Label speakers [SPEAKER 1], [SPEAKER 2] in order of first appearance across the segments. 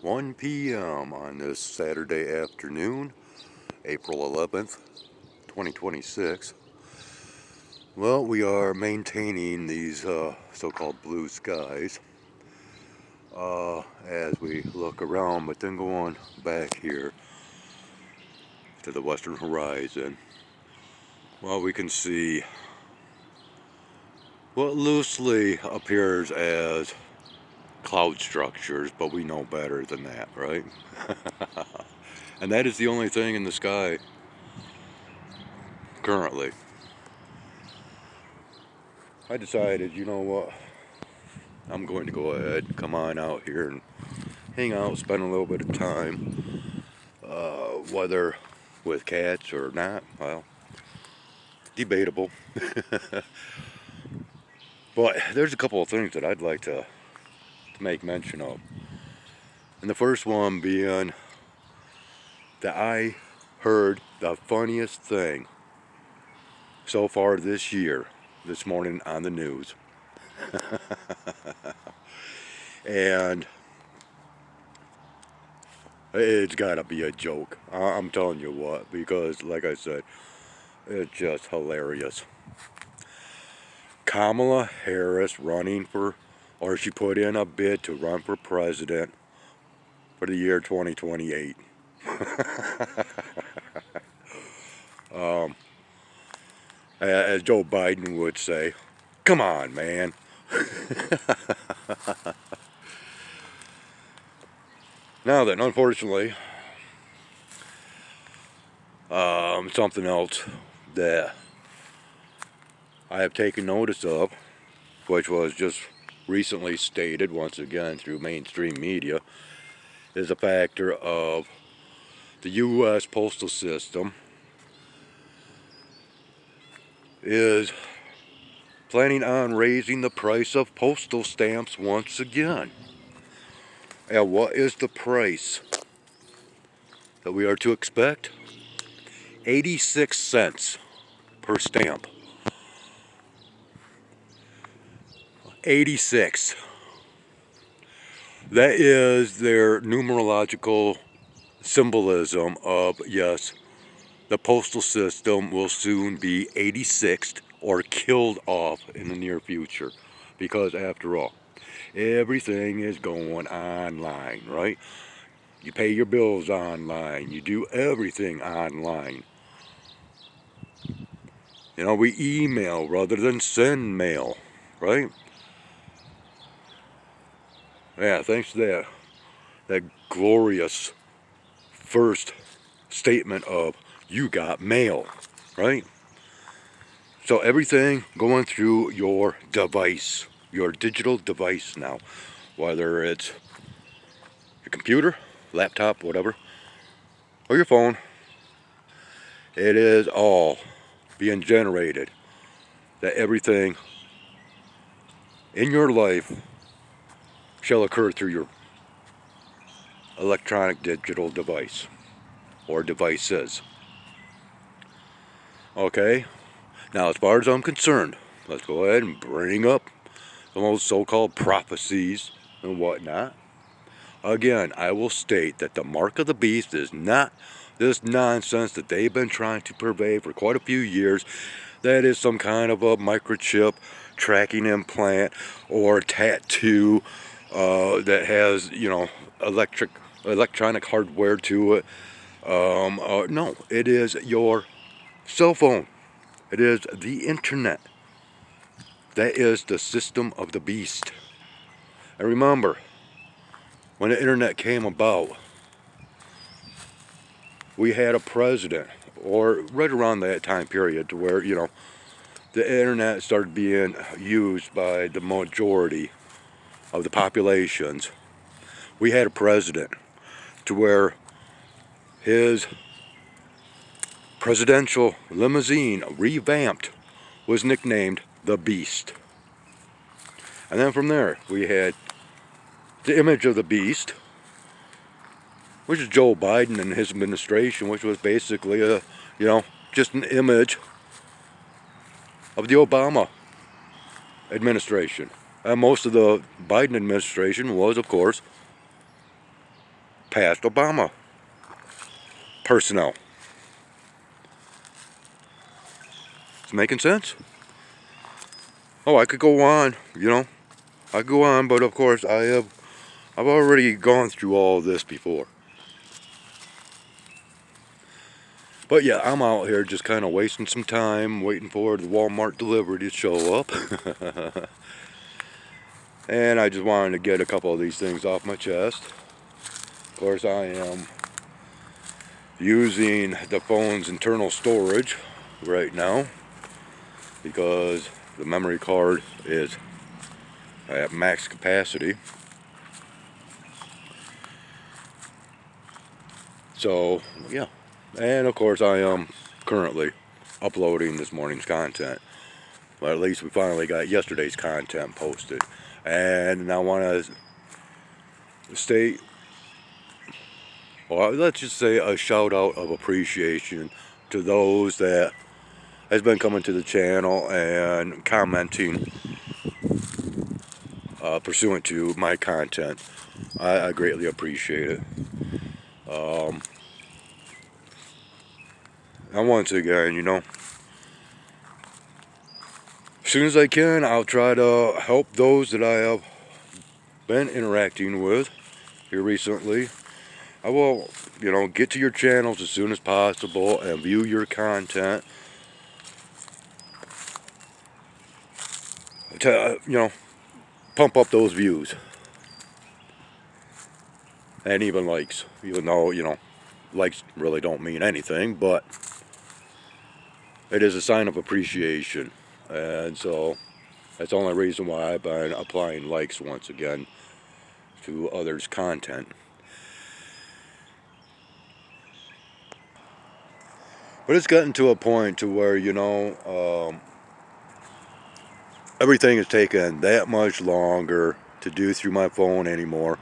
[SPEAKER 1] 1 p.m. on this Saturday afternoon, April 11th, 2026. Well, we are maintaining these so-called blue skies as we look around, but then going back here to the western horizon, well, we can see what loosely appears as cloud structures, but we know better than that, right? And that is the only thing in the sky currently. I decided, you know what, I'm going to go ahead, come on out here and hang out, spend a little bit of time, whether with cats or not, well, debatable. But there's a couple of things that I'd like to make mention of. And the first one being that I heard the funniest thing so far this year, this morning on the news. And it's gotta be a joke. I'm telling you what, because like I said, it's just hilarious. Kamala Harris running for, or she put in a bid to run for president for the year 2028. As Joe Biden would say, come on, man. Now then, unfortunately, something else that I have taken notice of, which was just recently stated once again through mainstream media, is a factor of the U.S. postal system is planning on raising the price of postal stamps once again. And what is the price that we are to expect? 86 cents per stamp. 86. That is their numerological symbolism of, yes, the postal system will soon be 86th or killed off in the near future. Because after all, everything is going online, right? You pay your bills online. You do everything online. You know, we email rather than send mail, right? Yeah, thanks to that glorious first statement of you got mail, right? So everything going through your device, your digital device now, whether it's your computer, laptop, whatever, or your phone, it is all being generated. That everything in your life shall occur through your electronic digital device or devices. Okay, now as far as I'm concerned, let's go ahead and bring up those so-called prophecies and whatnot. Again, I will state that the mark of the beast is not this nonsense that they've been trying to purvey for quite a few years. That is some kind of a microchip tracking implant or tattoo that has, you know, electronic hardware to it. No, it is your cell phone. It is the internet. That is the system of the beast. And remember, when the internet came about, we had a president, or right around that time period, to where, you know, the internet started being used by the majority of the populations. We had a president to where his presidential limousine, revamped, was nicknamed the Beast. And then from there, we had the image of the Beast, which is Joe Biden and his administration, which was basically a, you know, just an image of the Obama administration. And most of the Biden administration was, of course, past Obama personnel. It's making sense? Oh, I could go on, you know. I could go on, but of course I've already gone through all this before. But yeah, I'm out here just kind of wasting some time, waiting for the Walmart delivery to show up. And I just wanted to get a couple of these things off my chest. Of course, I am using the phone's internal storage right now because the memory card is at max capacity. So, yeah. And of course, I am currently uploading this morning's content. Well, at least we finally got yesterday's content posted. And I want to state, well, let's just say a shout out of appreciation to those that has been coming to the channel and commenting pursuant to my content. I greatly appreciate it. And once again, you know, as soon as I can, I'll try to help those that I have been interacting with here recently. I will, you know, get to your channels as soon as possible and view your content to, you know, pump up those views and even likes, even though, you know, likes really don't mean anything, but it is a sign of appreciation. And so that's the only reason why I've been applying likes once again to others' content. But it's gotten to a point to where, you know, everything is taking that much longer to do through my phone anymore.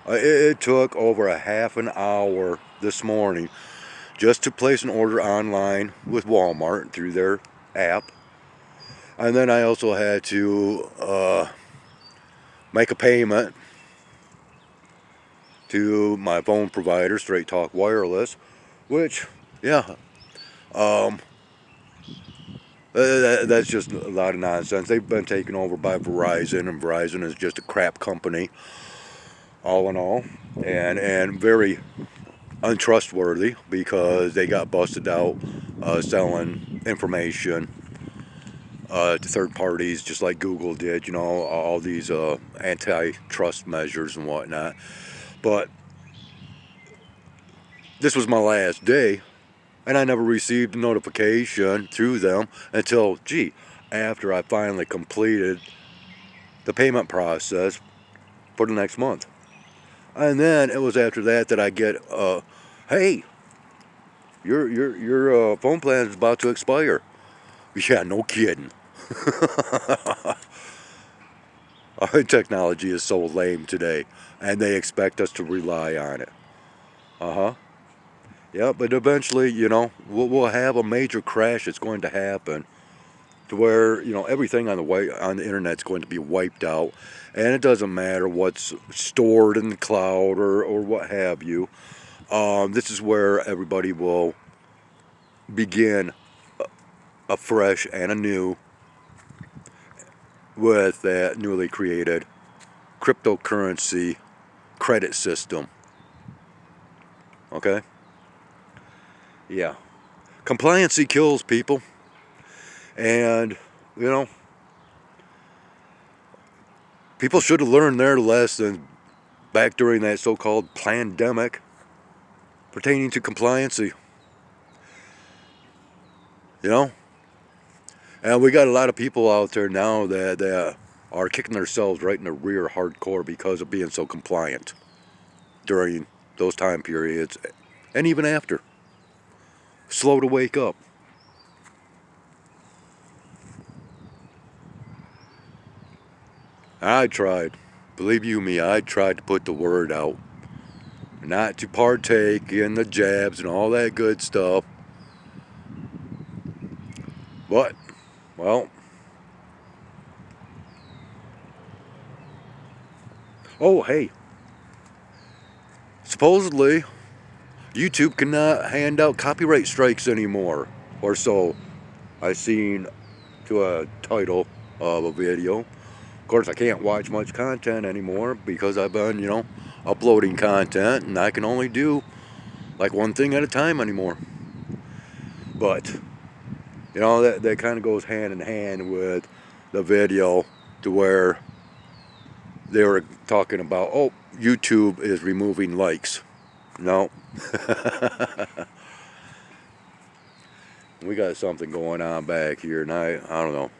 [SPEAKER 1] It took over a half an hour this morning just to place an order online with Walmart through their app. And then I also had to make a payment to my phone provider, Straight Talk Wireless, which, yeah, that's just a lot of nonsense. They've been taken over by Verizon, and Verizon is just a crap company, all in all, and very untrustworthy because they got busted out selling information to third parties, just like Google did, you know, all these antitrust measures and whatnot. But this was my last day, and I never received a notification through them until, after I finally completed the payment process for the next month. And then it was after that that I get, hey, your phone plan is about to expire. Yeah, no kidding. Our technology is so lame today, and they expect us to rely on it. Yeah, but eventually, you know, we'll have a major crash that's going to happen to where, you know, everything on the internet's going to be wiped out, and it doesn't matter what's stored in the cloud or what have you. This is where everybody will begin afresh and anew with that newly created cryptocurrency credit system. Okay? Yeah. Compliancy kills people. And, you know, people should have learned their lesson back during that so-called pandemic pertaining to compliancy. You know? And we got a lot of people out there now that are kicking themselves right in the rear hardcore because of being so compliant during those time periods and even after. Slow to wake up. I tried. Believe you me, I tried to put the word out. Not to partake in the jabs and all that good stuff. But, well. Oh, hey. supposedly YouTube cannot hand out copyright strikes anymore, or so I seen to a title of a video. Of course, I can't watch much content anymore because I've been, uploading content, and I can only do like one thing at a time anymore. But that kind of goes hand in hand with the video to where they were talking about, oh, YouTube is removing likes. No. We got something going on back here, and I don't know,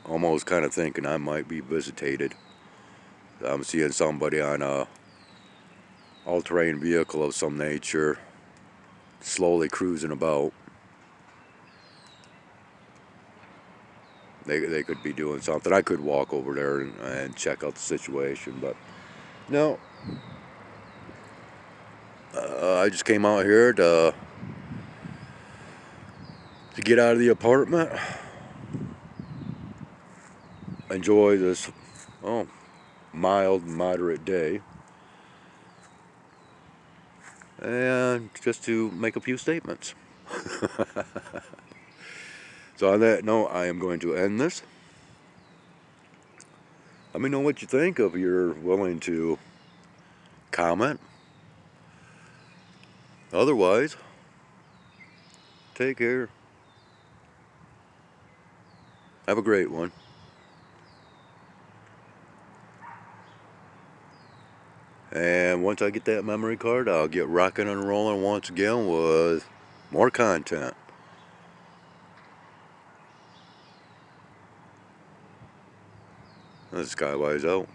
[SPEAKER 1] almost kind of thinking I might be visitated. I'm seeing somebody on a all-terrain vehicle of some nature slowly cruising about. They could be doing something. I could walk over there and check out the situation, but no. I just came out here to get out of the apartment, enjoy this mild, moderate day, and just to make a few statements. So on that note, I am going to end this. Let me know what you think. If you're willing to comment. Otherwise, take care. Have a great one. And once I get that memory card, I'll get rocking and rolling once again with more content. This is Skywise out.